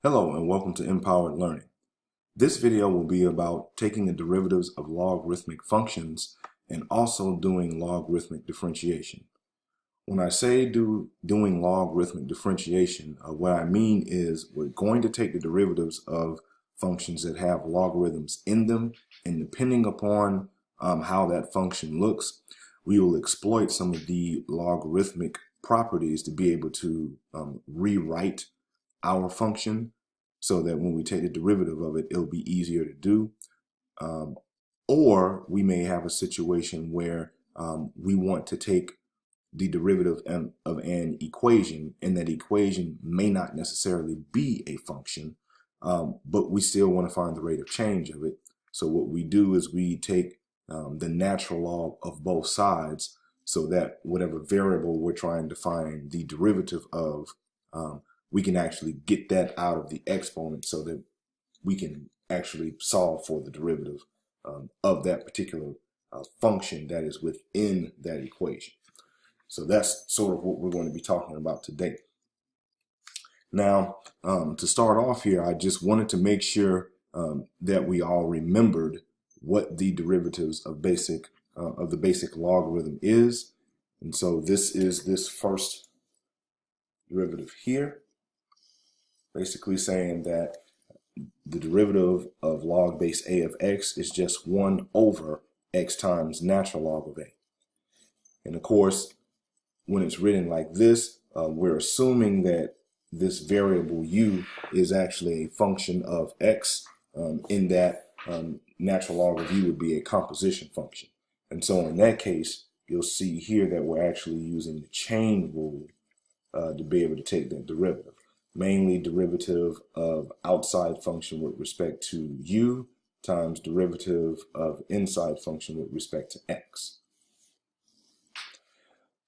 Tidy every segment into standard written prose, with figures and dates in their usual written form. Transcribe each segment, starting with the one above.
Hello and welcome to Empowered Learning. This video will be about taking the derivatives of logarithmic functions and also doing logarithmic differentiation. When I say doing logarithmic differentiation, what I mean is we're going to take the derivatives of functions that have logarithms in them, and depending upon how that function looks, we will exploit some of the logarithmic properties to be able to rewrite our function so that when we take the derivative of it, it'll be easier to do. Or we may have a situation where we want to take the derivative of an equation, and that equation may not necessarily be a function, but we still want to find the rate of change of it. So what we do is we take the natural log of both sides so that whatever variable we're trying to find the derivative of, we can actually get that out of the exponent so that we can actually solve for the derivative of that particular function that is within that equation. So that's sort of what we're going to be talking about today. Now, to start off here, I just wanted to make sure that we all remembered what the derivatives of the basic logarithm is. And so this is this first derivative here, basically saying that the derivative of log base a of x is just 1 over x times natural log of a. And of course, when it's written like this, we're assuming that this variable u is actually a function of x, in that natural log of u would be a composition function. And so in that case, you'll see here that we're actually using the chain rule to be able to take that derivative. Mainly derivative of outside function with respect to u times derivative of inside function with respect to x.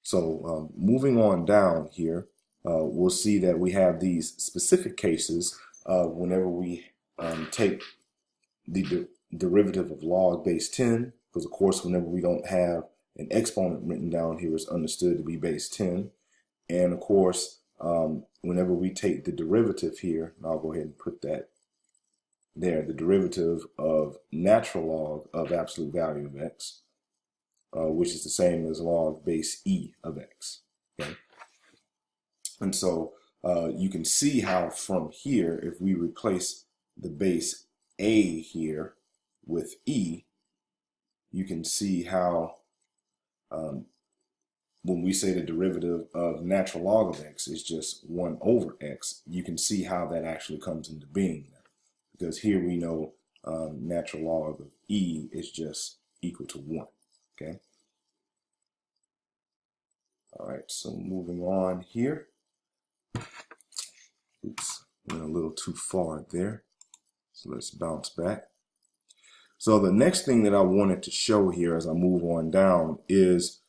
So moving on down here, we'll see that we have these specific cases whenever we take the derivative of log base 10, because of course whenever we don't have an exponent written down here, it's understood to be base 10. And of course, whenever we take the derivative here, and I'll go ahead and put that there, the derivative of natural log of absolute value of x, which is the same as log base e of x. Okay? And so you can see how from here, if we replace the base a here with e, you can see how when we say the derivative of natural log of x is just 1 over x, you can see how that actually comes into being. Because here we know natural log of e is just equal to 1. Okay. All right, so moving on here. Oops, went a little too far there. So let's bounce back. So the next thing that I wanted to show here as I move on down is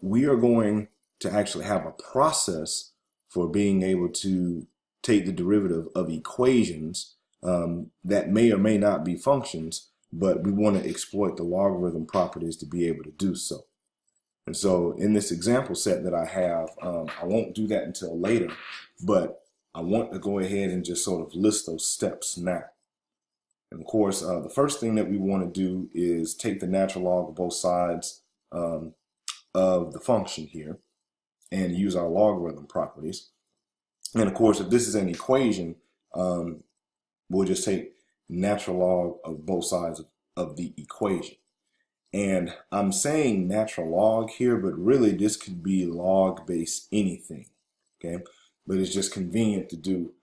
we are going to actually have a process for being able to take the derivative of equations that may or may not be functions, but we want to exploit the logarithm properties to be able to do so. And so in this example set that I have, I won't do that until later, but I want to go ahead and just sort of list those steps now. And of course, the first thing that we want to do is take the natural log of both sides of the function here and use our logarithm properties. And of course, if this is an equation, we'll just take natural log of both sides of the equation. And I'm saying natural log here, but really this could be log base anything, okay? But it's just convenient to do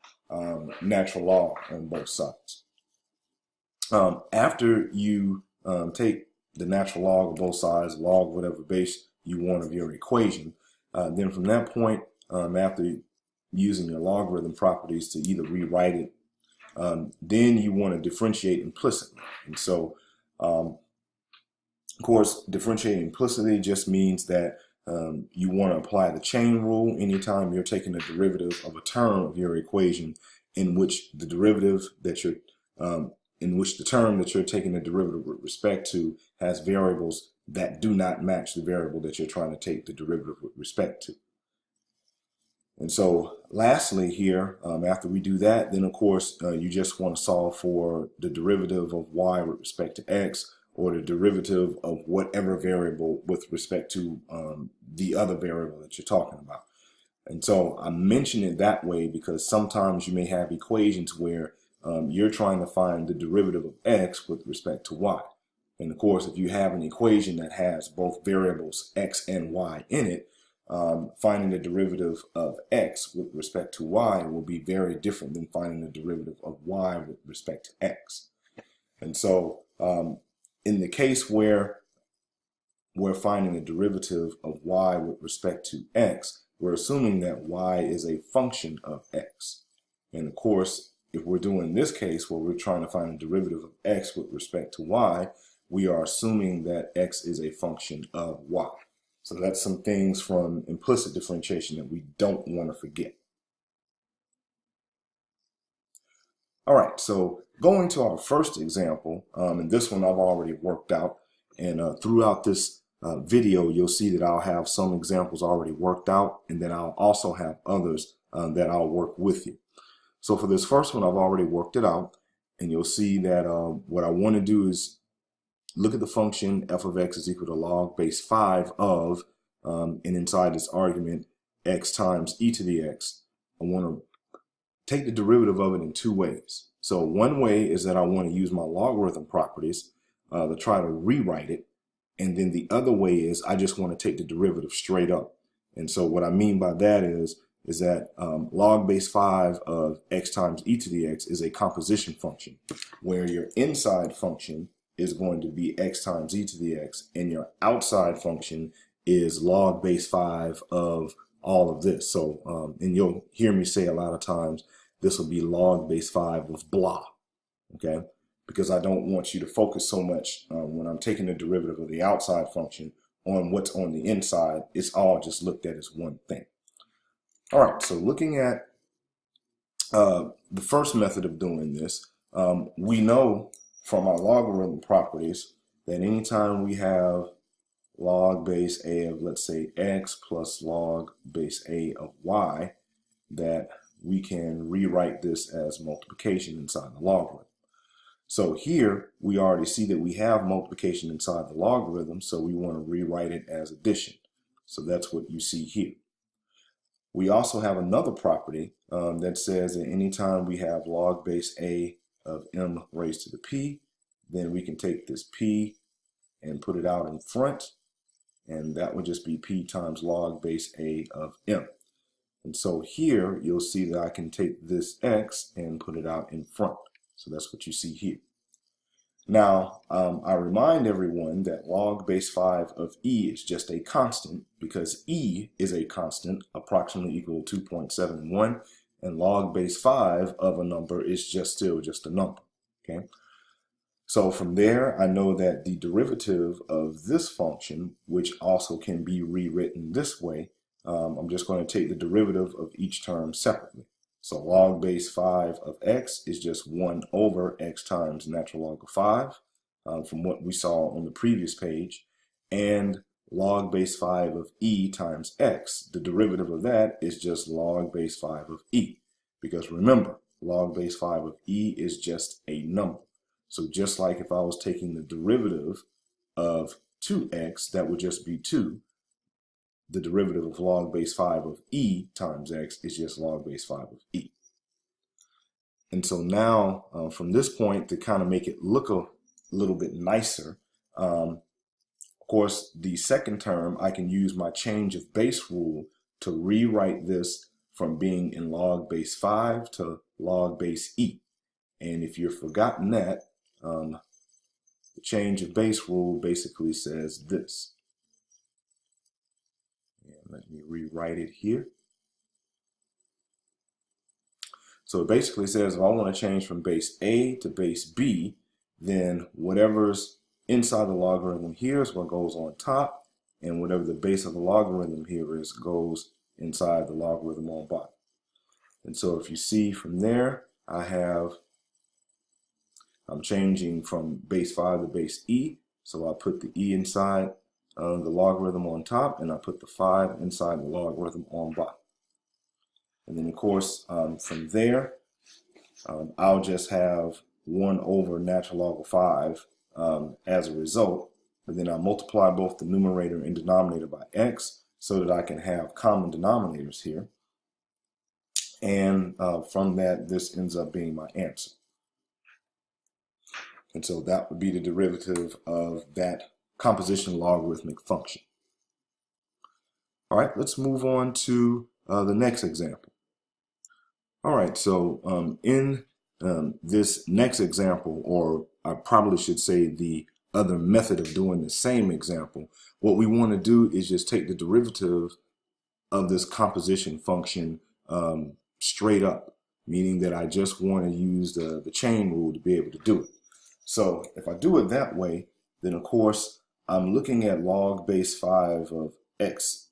natural log on both sides. After you take the natural log of both sides, log whatever base you want of your equation, then from that point, after using your logarithm properties to either rewrite it, then you want to differentiate implicitly. And so, of course, differentiating implicitly just means that you want to apply the chain rule anytime you're taking a derivative of a term of your equation in which the derivative that you're the term that you're taking the derivative with respect to has variables that do not match the variable that you're trying to take the derivative with respect to. And so lastly here, after we do that, then of course you just want to solve for the derivative of y with respect to x, or the derivative of whatever variable with respect to the other variable that you're talking about. And so I mention it that way because sometimes you may have equations where you're trying to find the derivative of x with respect to y. And of course, if you have an equation that has both variables x and y in it, finding the derivative of x with respect to y will be very different than finding the derivative of y with respect to x. And so in the case where we're finding the derivative of y with respect to x, we're assuming that y is a function of x. And of course, if we're doing this case where we're trying to find the derivative of x with respect to y, we are assuming that x is a function of y. So that's some things from implicit differentiation that we don't want to forget. All right, so going to our first example, and this one I've already worked out, and throughout this video, you'll see that I'll have some examples already worked out, and then I'll also have others that I'll work with you. So for this first one, I've already worked it out, and you'll see that what I want to do is look at the function f of x is equal to log base 5 of, and inside this argument, x times e to the x. I want to take the derivative of it in two ways. So one way is that I want to use my logarithm properties to try to rewrite it. And then the other way is I just want to take the derivative straight up. And so what I mean by that is that log base 5 of x times e to the x is a composition function, where your inside function is going to be x times e to the x, and your outside function is log base 5 of all of this. So, and you'll hear me say a lot of times, this will be log base 5 of blah, okay? Because I don't want you to focus so much when I'm taking the derivative of the outside function on what's on the inside. It's all just looked at as one thing. All right, so looking at the first method of doing this, we know from our logarithm properties that anytime we have log base a of, let's say, x plus log base a of y, that we can rewrite this as multiplication inside the logarithm. So here we already see that we have multiplication inside the logarithm, so we want to rewrite it as addition. So that's what you see here. We also have another property that says that anytime we have log base a of m raised to the p, then we can take this p and put it out in front, and that would just be p times log base a of m. And so here you'll see that I can take this x and put it out in front. So that's what you see here. Now, I remind everyone that log base 5 of e is just a constant because e is a constant approximately equal to 2.71, and log base 5 of a number is still just a number, okay? So from there, I know that the derivative of this function, which also can be rewritten this way, I'm just going to take the derivative of each term separately. So log base 5 of x is just 1 over x times natural log of 5 from what we saw on the previous page. And log base 5 of e times x, the derivative of that is just log base 5 of e. Because remember, log base 5 of e is just a number. So just like if I was taking the derivative of 2x, that would just be 2. The derivative of log base 5 of e times x is just log base 5 of e. And so now, from this point, to kind of make it look a little bit nicer, of course, the second term, I can use my change of base rule to rewrite this from being in log base 5 to log base e. And if you've forgotten that, the change of base rule basically says this. Let me rewrite it here. So it basically says if I want to change from base A to base B, then whatever's inside the logarithm here is what goes on top, and whatever the base of the logarithm here is goes inside the logarithm on bottom. And so if you see from there, I'm changing from base 5 to base E, so I put the E inside the logarithm on top, and I put the 5 inside the logarithm on bottom. And then, of course, from there, I'll just have 1 over natural log of 5 as a result. And then I'll multiply both the numerator and denominator by x so that I can have common denominators here. And from that, this ends up being my answer. And so that would be the derivative of that composition logarithmic function. All right, let's move on to the next example. All right, so in this next example, or I probably should say the other method of doing the same example, what we want to do is just take the derivative of this composition function straight up, meaning that I just want to use the chain rule to be able to do it. So if I do it that way, then of course I'm looking at log base 5 of x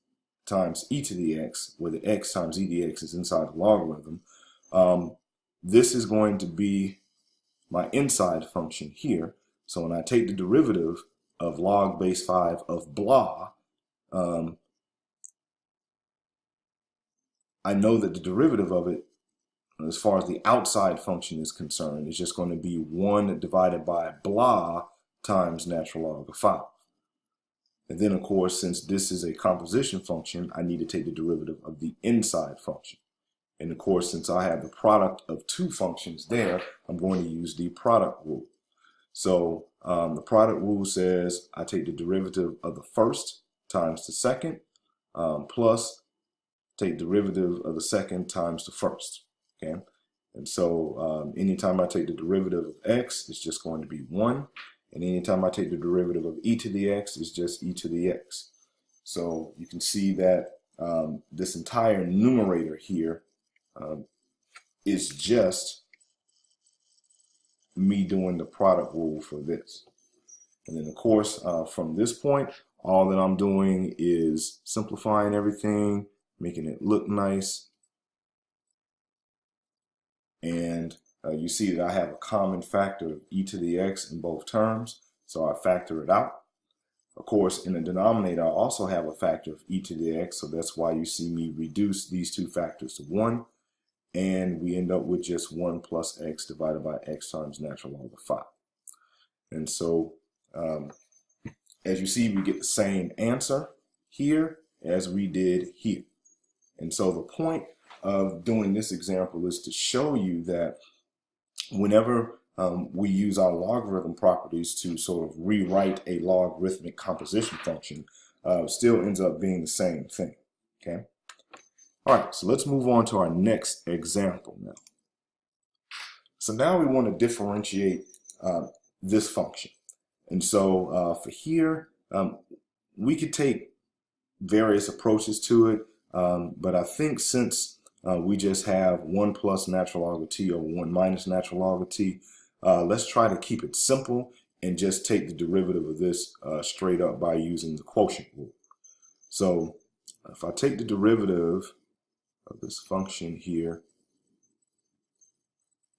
times e to the x, where the x times e to the x is inside the logarithm. This is going to be my inside function here. So when I take the derivative of log base 5 of blah, I know that the derivative of it, as far as the outside function is concerned, is just going to be 1 divided by blah times natural log of 5. And then, of course, since this is a composition function, I need to take the derivative of the inside function. And of course, since I have the product of two functions there, I'm going to use the product rule. So the product rule says I take the derivative of the first times the second plus take derivative of the second times the first. Okay, and so anytime I take the derivative of x, it's just going to be 1. And anytime I take the derivative of e to the x, it's just e to the x. So you can see that this entire numerator here is just me doing the product rule for this. And then, of course, from this point, all that I'm doing is simplifying everything, making it look nice. And you see that I have a common factor of e to the x in both terms, so I factor it out. Of course, in the denominator, I also have a factor of e to the x, so that's why you see me reduce these two factors to 1, and we end up with just 1 plus x divided by x times natural log of 5. And so, as you see, we get the same answer here as we did here. And so the point of doing this example is to show you that whenever we use our logarithm properties to sort of rewrite a logarithmic composition function, still ends up being the same thing. Okay. All right, so let's move on to our next example now. So now we want to differentiate this function. And so for here, we could take various approaches to it, but I think since we just have 1 plus natural log of t over 1 minus natural log of t, let's try to keep it simple and just take the derivative of this straight up by using the quotient rule. So if I take the derivative of this function here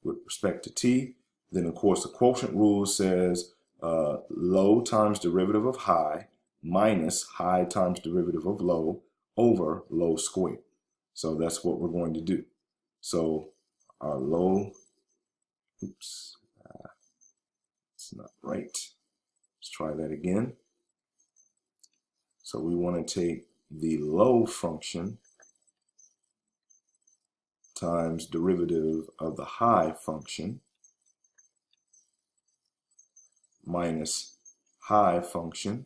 with respect to t, then of course the quotient rule says low times derivative of high minus high times derivative of low over low squared. So that's what we're going to do. So our low, oops, it's not right. Let's try that again. So we want to take the low function times derivative of the high function minus high function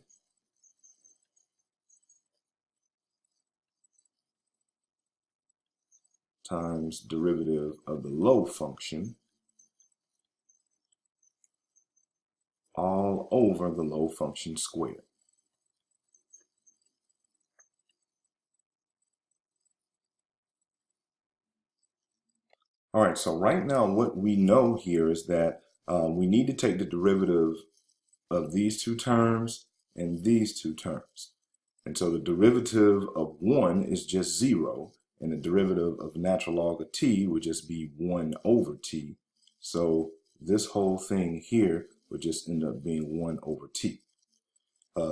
times derivative of the low function all over the low function squared. All right, so right now what we know here is that we need to take the derivative of these two terms and these two terms. And so the derivative of 1 is just 0, and the derivative of natural log of t would just be 1 over t. So this whole thing here would just end up being 1 over t.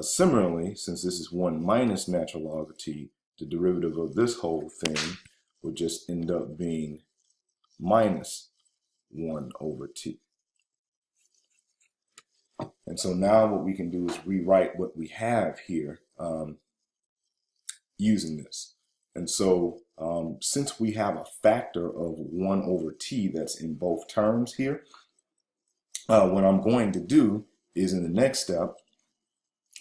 Similarly, since this is 1 minus natural log of t, the derivative of this whole thing would just end up being minus 1 over t. And so now what we can do is rewrite what we have here using this. And so since we have a factor of 1 over t that's in both terms here, what I'm going to do is in the next step,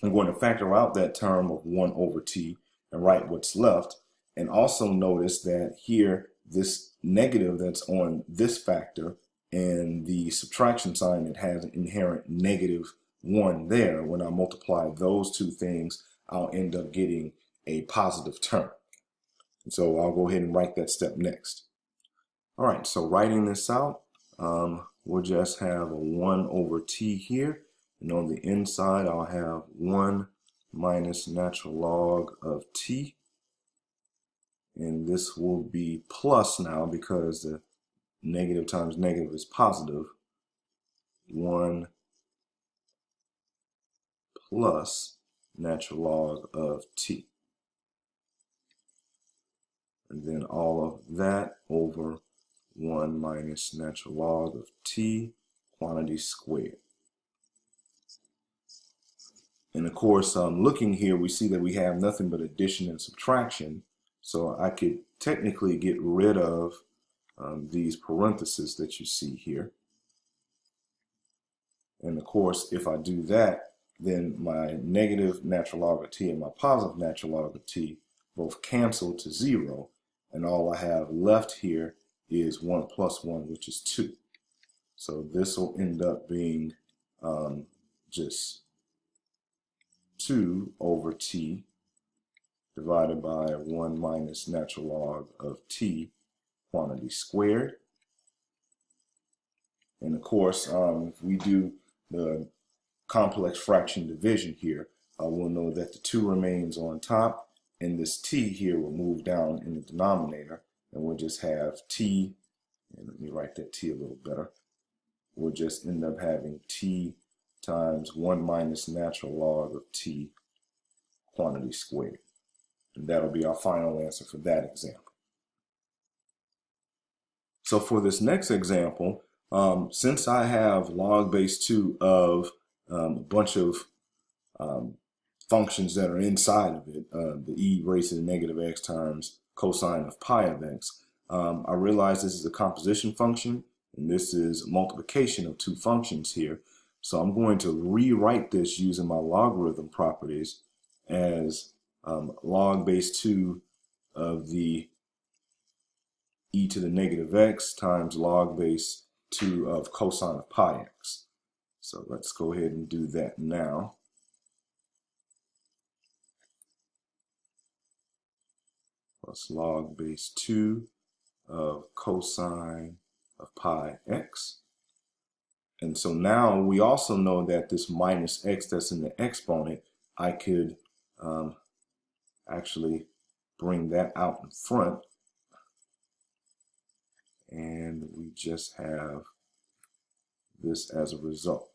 I'm going to factor out that term of 1 over t and write what's left. And also notice that here, this negative that's on this factor and the subtraction sign, it has an inherent negative 1 there. When I multiply those two things, I'll end up getting a positive term. And so I'll go ahead and write that step next. All right, so writing this out, we'll just have a 1 over t here. And on the inside, I'll have 1 minus natural log of t. And this will be plus now because the negative times negative is positive. 1 plus natural log of t. And then all of that over 1 minus natural log of t, quantity squared. And of course, looking here, we see that we have nothing but addition and subtraction. So I could technically get rid of these parentheses that you see here. And of course, if I do that, then my negative natural log of t and my positive natural log of t both cancel to 0. And all I have left here is 1 plus 1, which is 2. So this will end up being just 2 over t divided by 1 minus natural log of t, quantity squared. And of course, if we do the complex fraction division here, we'll know that the 2 remains on top, and this t here will move down in the denominator, and we'll just have t, and let me write that t a little better. We'll just end up having t times 1 minus natural log of t, quantity squared. And that'll be our final answer for that example. So for this next example, since I have log base 2 of a bunch of functions that are inside of it, the e raised to the negative x times cosine of pi of x, I realize this is a composition function, and this is multiplication of two functions here. So I'm going to rewrite this using my logarithm properties as log base 2 of the e to the negative x times log base 2 of cosine of pi x. So let's go ahead and do that now. Plus log base 2 of cosine of pi x. And so now we also know that this minus x that's in the exponent, I could actually bring that out in front. And we just have this as a result.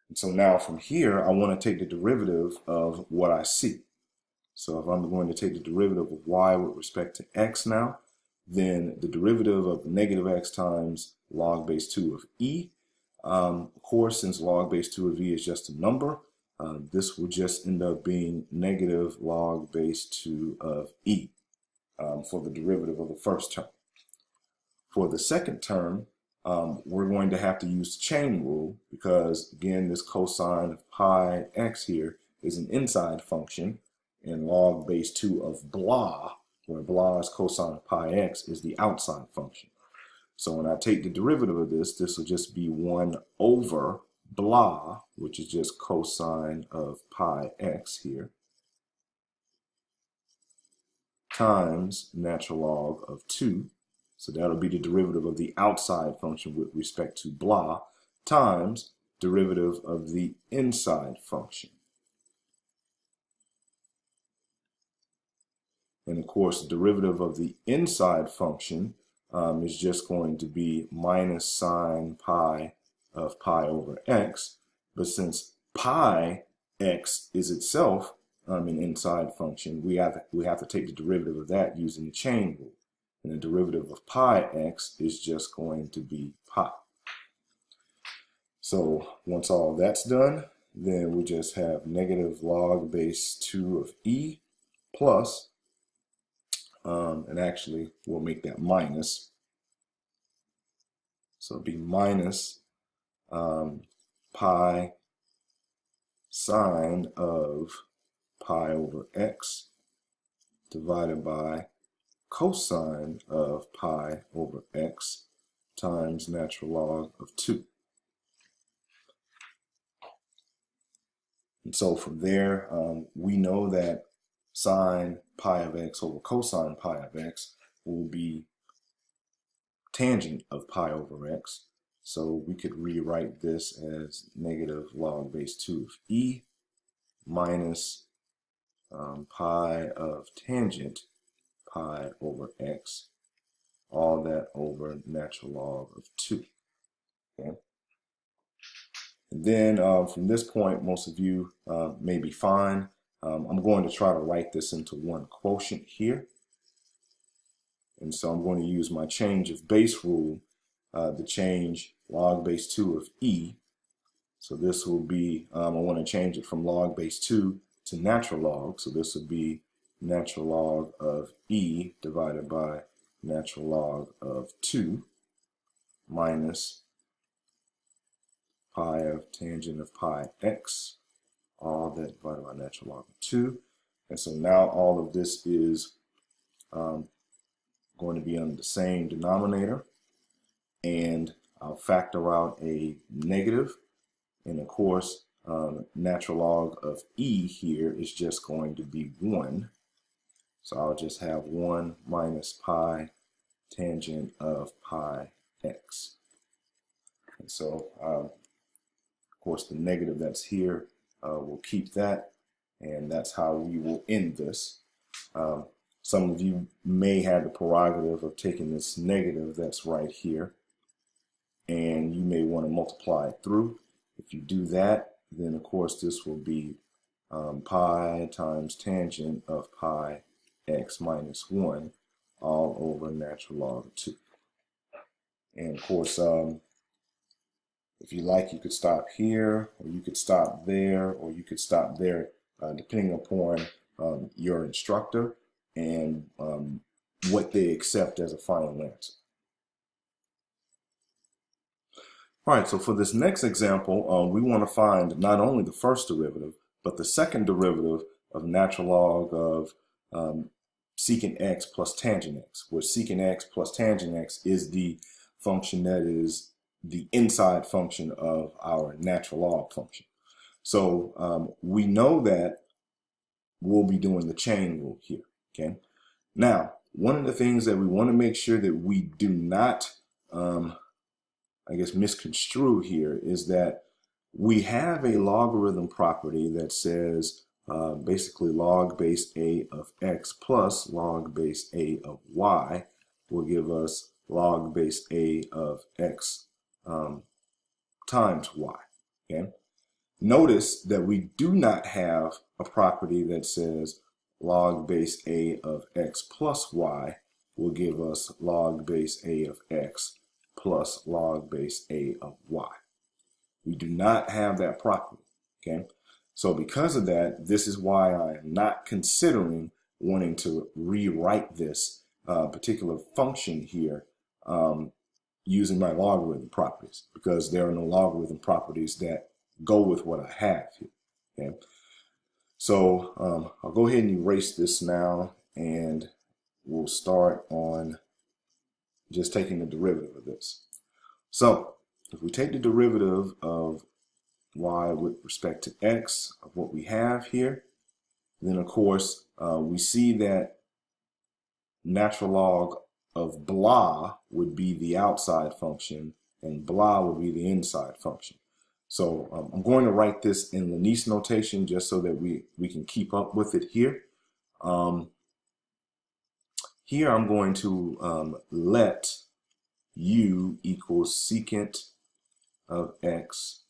And so now from here, I want to take the derivative of what I see. So if I'm going to take the derivative of y with respect to x now, then the derivative of negative x times log base 2 of e. Of course, since log base 2 of e is just a number, this will just end up being negative log base 2 of e for the derivative of the first term. For the second term, we're going to have to use the chain rule because, again, this cosine of pi x here is an inside function, and log base 2 of blah, where blah is cosine of pi x, is the outside function. So when I take the derivative of this, this will just be 1 over blah, which is just cosine of pi x here, times natural log of 2. So that'll be the derivative of the outside function with respect to blah, times derivative of the inside function. And of course, the derivative of the inside function is just going to be minus sine pi of pi over x. But since pi x is itself an inside function, we have to take the derivative of that using the chain rule. And the derivative of pi x is just going to be pi. So once all that's done, then we just have negative log base 2 of e plus, and actually we'll make that minus. So it'll be minus pi sine of pi over x divided by cosine of pi over x times natural log of 2. And so from there, we know that sine pi of x over cosine pi of x will be tangent of pi over x. So we could rewrite this as negative log base 2 of e minus pi of tangent pi over x, all that over natural log of 2. Okay. And then from this point, most of you may be fine. I'm going to try to write this into one quotient here. And so I'm going to use my change of base rule to change log base 2 of e. So this will be, I want to change it from log base 2 to natural log. So this would be natural log of e divided by natural log of 2 minus pi of tangent of pi x, all that divided by natural log of 2. And so now all of this is going to be on the same denominator, and I'll factor out a negative, and of course natural log of e here is just going to be 1. So I'll just have 1 minus pi tangent of pi x. And so of course the negative that's here, we'll keep that, and that's how we will end this. Some of you may have the prerogative of taking this negative that's right here, and you may want to multiply it through. If you do that, then of course this will be pi times tangent of pi x minus 1 all over natural log of 2. And of course, if you like, you could stop here, or you could stop there, or you could stop there, depending upon your instructor and what they accept as a final answer. All right, so for this next example, we want to find not only the first derivative, but the second derivative of natural log of secant x plus tangent x, where secant x plus tangent x is the function that is the inside function of our natural log function. So we know that we'll be doing the chain rule here, okay? Now, one of the things that we want to make sure that we do not, I guess, misconstrue here is that we have a logarithm property that says basically log base a of x plus log base a of y will give us log base a of x times y. Okay. Notice that we do not have a property that says log base a of x plus y will give us log base a of x plus log base a of y. We do not have that property. Okay. So because of that, this is why I am not considering wanting to rewrite this particular function here using my logarithm properties, because there are no logarithm properties that go with what I have here. Okay? So I'll go ahead and erase this now, and we'll start on just taking the derivative of this. So if we take the derivative of y with respect to x of what we have here, then of course we see that natural log of blah would be the outside function and blah would be the inside function. So I'm going to write this in Linus notation just so that we can keep up with it here. Here I'm going to let u equals secant of x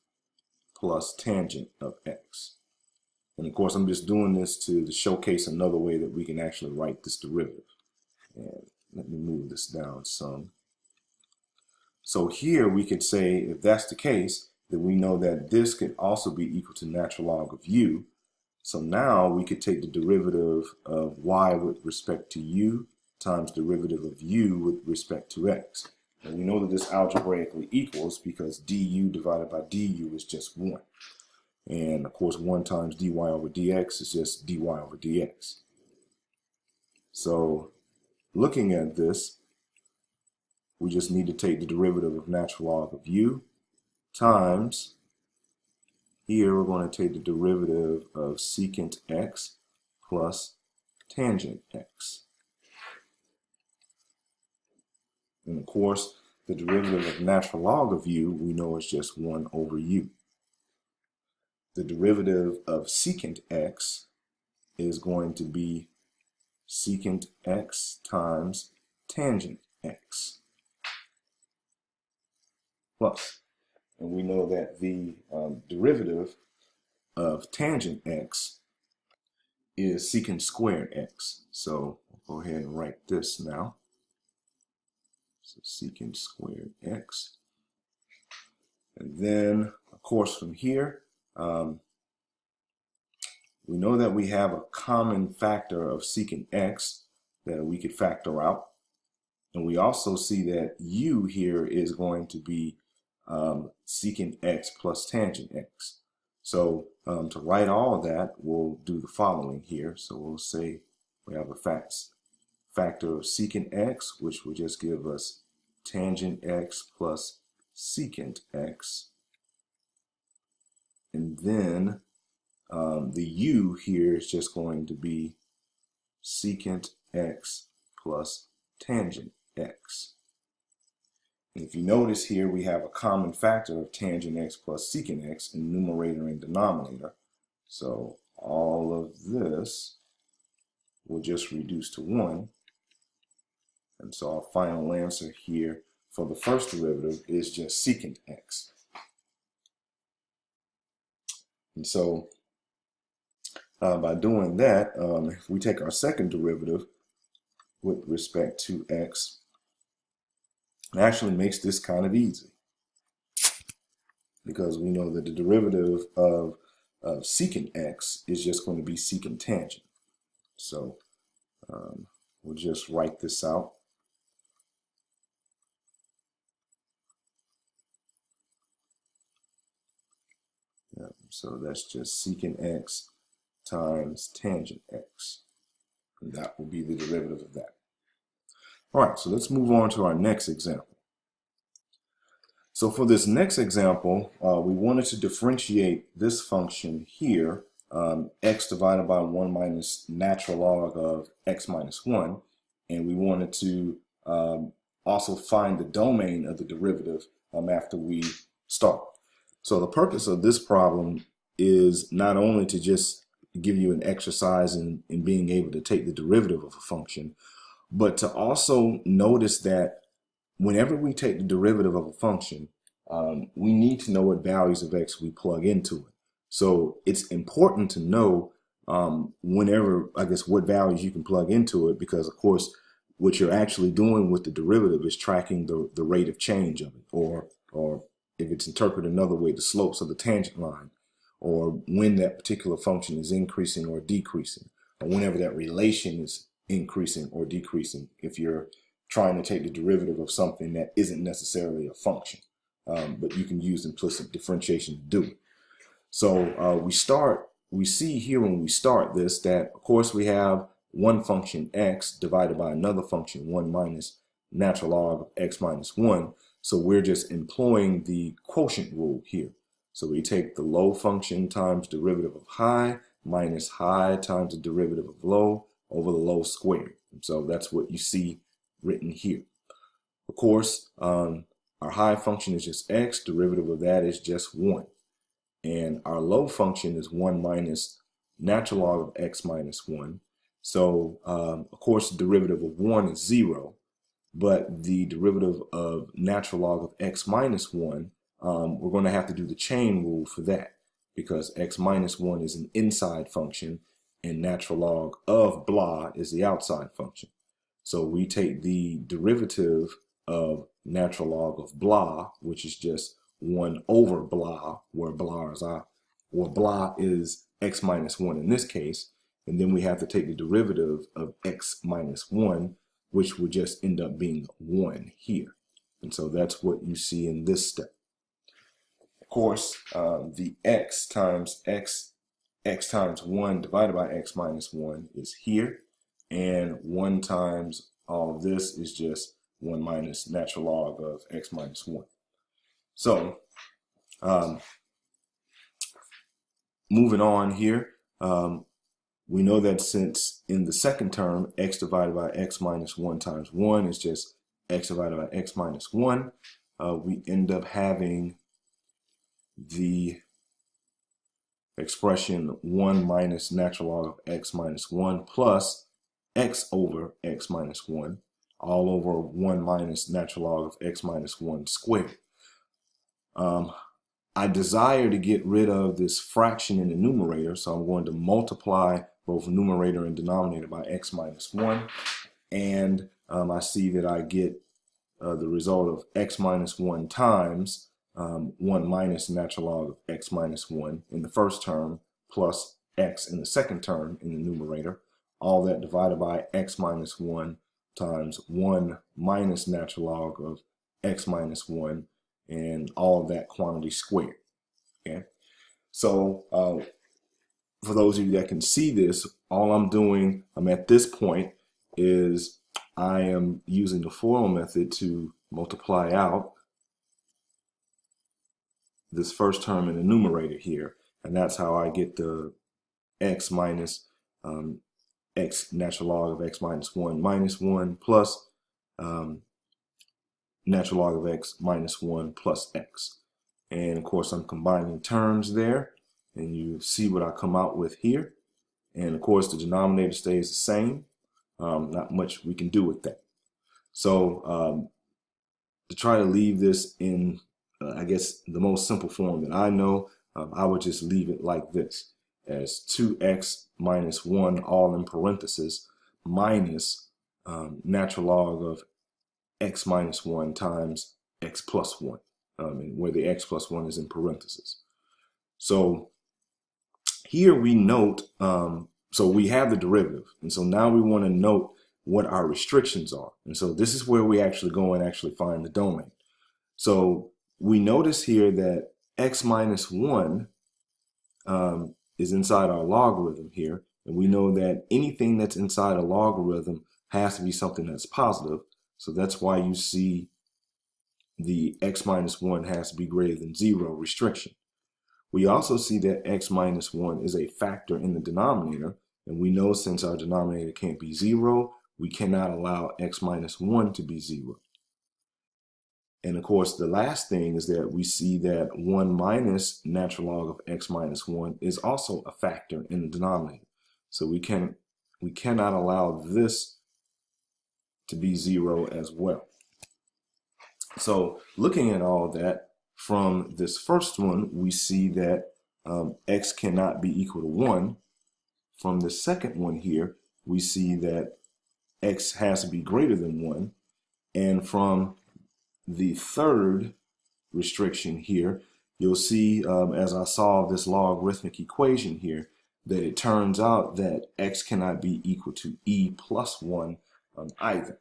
plus tangent of x. And of course, I'm just doing this to showcase another way that we can actually write this derivative. And let me move this down some. So here we could say, if that's the case, then we know that this could also be equal to natural log of u. So now we could take the derivative of y with respect to u times derivative of u with respect to x. And we know that this algebraically equals because du divided by du is just 1. And of course, 1 times dy over dx is just dy over dx. So looking at this, we just need to take the derivative of natural log of u times, here we're going to take the derivative of secant x plus tangent x. And of course, the derivative of natural log of u we know is just 1 over u. The derivative of secant x is going to be secant x times tangent x plus. And we know that the derivative of tangent x is secant squared x. So we'll go ahead and write this now. So secant squared x. And then, of course, from here, we know that we have a common factor of secant x that we could factor out. And we also see that u here is going to be secant x plus tangent x. So to write all of that, we'll do the following here. So we'll say we have a factor of secant x, which will just give us tangent x plus secant x. And then the u here is just going to be secant x plus tangent x. And if you notice here, we have a common factor of tangent x plus secant x in numerator and denominator. So all of this will just reduce to 1. And so our final answer here for the first derivative is just secant x. And so by doing that, if we take our second derivative with respect to x, it actually makes this kind of easy, because we know that the derivative of secant x is just going to be secant tangent. So we'll just write this out. So that's just secant x times tangent x. And that will be the derivative of that. All right, so let's move on to our next example. So for this next example, we wanted to differentiate this function here, x divided by 1 minus natural log of x minus 1. And we wanted to also find the domain of the derivative after we start. So the purpose of this problem is not only to just give you an exercise in being able to take the derivative of a function, but to also notice that whenever we take the derivative of a function, we need to know what values of x we plug into it. So it's important to know whenever, I guess, what values you can plug into it, because of course what you're actually doing with the derivative is tracking the rate of change of it, or if it's interpreted another way, the slopes of the tangent line, or when that particular function is increasing or decreasing, or whenever that relation is increasing or decreasing, if you're trying to take the derivative of something that isn't necessarily a function, but you can use implicit differentiation to do it. So we see here when we start this that, of course, we have one function x divided by another function 1 minus natural log of x minus 1. So we're just employing the quotient rule here. So we take the low function times derivative of high minus high times the derivative of low over the low squared. So that's what you see written here. Of course, our high function is just x, derivative of that is just 1. And our low function is 1 minus natural log of x minus 1. So, of course, the derivative of 1 is 0. But the derivative of natural log of x minus 1, we're going to have to do the chain rule for that. because x minus 1 is an inside function and natural log of blah is the outside function. So we take the derivative of natural log of blah, which is just 1 over blah, where blah is x minus 1 in this case, and then we have to take the derivative of x minus 1, which would just end up being 1 here. And so that's what you see in this step. Of course, the x times 1 divided by x minus 1 is here, and 1 times all of this is just 1 minus natural log of x minus 1. So moving on here, we know that since in the second term, x divided by x minus 1 times 1 is just x divided by x minus 1, we end up having the expression 1 minus natural log of x minus 1 plus x over x minus 1 all over 1 minus natural log of x minus 1 squared. I desire to get rid of this fraction in the numerator, so I'm going to multiply both numerator and denominator by x minus 1, and I see that I get the result of x minus 1 times 1 minus natural log of x minus 1 in the first term plus x in the second term in the numerator, all that divided by x minus 1 times 1 minus natural log of x minus 1 and all of that quantity squared. Okay, so for those of you that can see this, all I'm doing at this point is I am using the FOIL method to multiply out this first term in the numerator here, and that's how I get the x minus x natural log of x minus 1 plus natural log of x minus 1 plus x. And of course I'm combining terms there, and you see what I come out with here. And of course the denominator stays the same. Not much we can do with that. So to try to leave this in I guess the most simple form that I know, I would just leave it like this, as 2x minus 1 all in parentheses minus natural log of x minus 1 times x plus 1, where the x plus 1 is in parentheses. So here we note, so we have the derivative, and so now we want to note what our restrictions are. And so this is where we actually go and actually find the domain. So we notice here that x minus 1 is inside our logarithm here, and we know that anything that's inside a logarithm has to be something that's positive. So that's why you see the x minus 1 has to be greater than 0 restriction. We also see that x minus 1 is a factor in the denominator, and we know since our denominator can't be 0, we cannot allow x minus 1 to be 0. And of course, the last thing is that we see that 1 minus natural log of x minus 1 is also a factor in the denominator. So we cannot allow this to be 0 as well. So looking at all that, from this first one, we see that x cannot be equal to 1. From the second one here, we see that x has to be greater than 1. And from the third restriction here, you'll see as I solve this logarithmic equation here, that it turns out that x cannot be equal to e plus 1 either.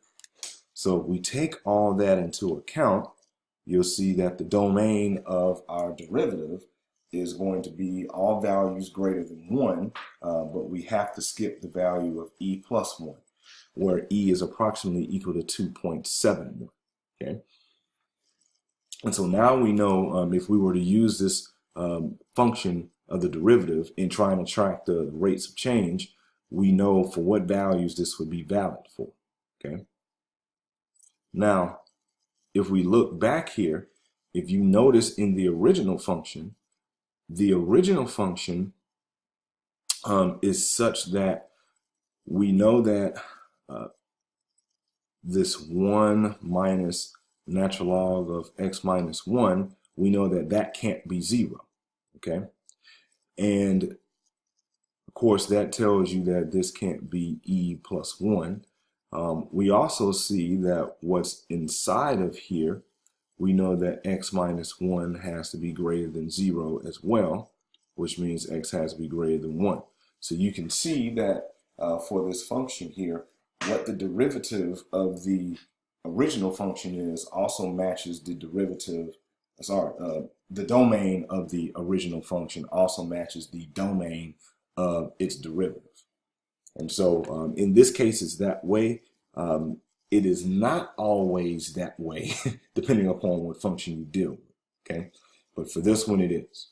So if we take all that into account, you'll see that the domain of our derivative is going to be all values greater than 1, but we have to skip the value of e plus 1, where e is approximately equal to 2.71. Okay. And so now we know if we were to use this function of the derivative in trying to track the rates of change, we know for what values this would be valid for. Okay. Now, if we look back here, if you notice in the original function is such that we know that this 1 minus natural log of x minus 1, we know that that can't be 0. Okay, And of course, that tells you that this can't be e plus 1. We also see that what's inside of here, we know that x minus 1 has to be greater than 0 as well, which means x has to be greater than 1. So you can see that for this function here, what the derivative of the original function is also matches the derivative, the domain of the original function also matches the domain of its derivative. And so in this case, it's that way. It is not always that way, depending upon what function you deal with, okay? But for this one, it is.